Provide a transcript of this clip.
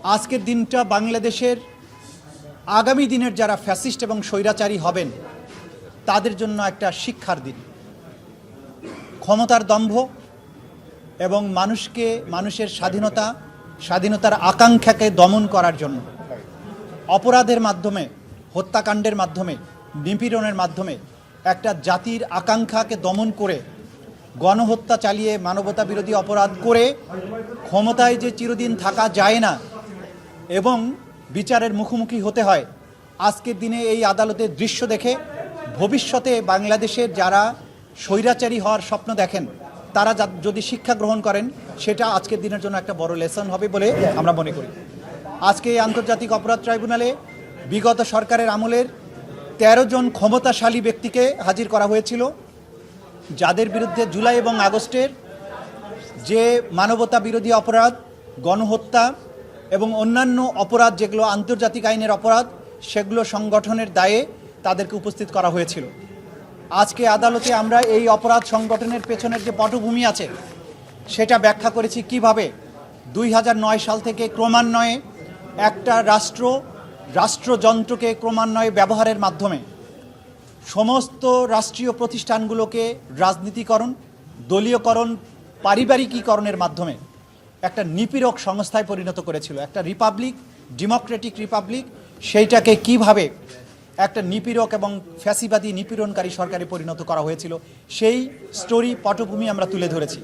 আজকের দিনটা বাংলাদেশের আগামী দিনের যারা ফ্যাসিস্ট এবং স্বৈরাচারী হবেন তাদের জন্য একটা শিক্ষার দিন। ক্ষমতার দম্ভ এবং মানুষের স্বাধীনতার আকাঙ্ক্ষাকে দমন করার জন্য অপরাধের মাধ্যমে, হত্যাকাণ্ডের মাধ্যমে, নিপীড়নের মাধ্যমে একটা জাতির আকাঙ্ক্ষাকে দমন করে গণহত্যা চালিয়ে মানবতা বিরোধী অপরাধ করে ক্ষমতায় যে চিরদিন থাকা যায় না এবং বিচারের মুখোমুখি হতে হয়, আজকের দিনে এই আদালতের দৃশ্য দেখে ভবিষ্যতে বাংলাদেশের যারা স্বৈরাচারী হওয়ার স্বপ্ন দেখেন তারা যদি শিক্ষা গ্রহণ করেন সেটা আজকের দিনের জন্য একটা বড় লেসন হবে বলে আমরা মনে করি। আজকে এই আন্তর্জাতিক অপরাধ ট্রাইব্যুনালে বিগত সরকারের আমলের ১৩ জন ক্ষমতাশালী ব্যক্তিকে হাজির করা হয়েছিল, যাদের বিরুদ্ধে জুলাই এবং আগস্টের যে মানবতা বিরোধী অপরাধ, গণহত্যা এবং অন্যান্য অপরাধ যেগুলো আন্তর্জাতিক আইনের অপরাধ, সেগুলো সংগঠনের দায়ে তাদেরকে উপস্থিত করা হয়েছিল। আজকে আদালতে আমরা এই অপরাধ সংগঠনের পেছনের যে পটভূমি আছে সেটা ব্যাখ্যা করেছি কিভাবে ২০০৯ সাল থেকে ক্রমান্বয়ে একটা রাষ্ট্রযন্ত্রকে ক্রমান্বয়ে ব্যবহারের মাধ্যমে সমস্ত রাষ্ট্রীয় প্রতিষ্ঠানগুলোকে রাজনীতিকরণ, দলীয়করণ, পারিবারিকীকরণের মাধ্যমে একটা নিপীড়ক সংস্থায় পরিণত করেছিল। একটা ডেমোক্রেটিক রিপাবলিক, সেইটাকে কিভাবে একটা নিপীড়ক এবং ফ্যাসিবাদী নিপীড়নকারী সরকারে পরিণত করা হয়েছিল সেই স্টোরি পটভূমি আমরা তুলে ধরেছি।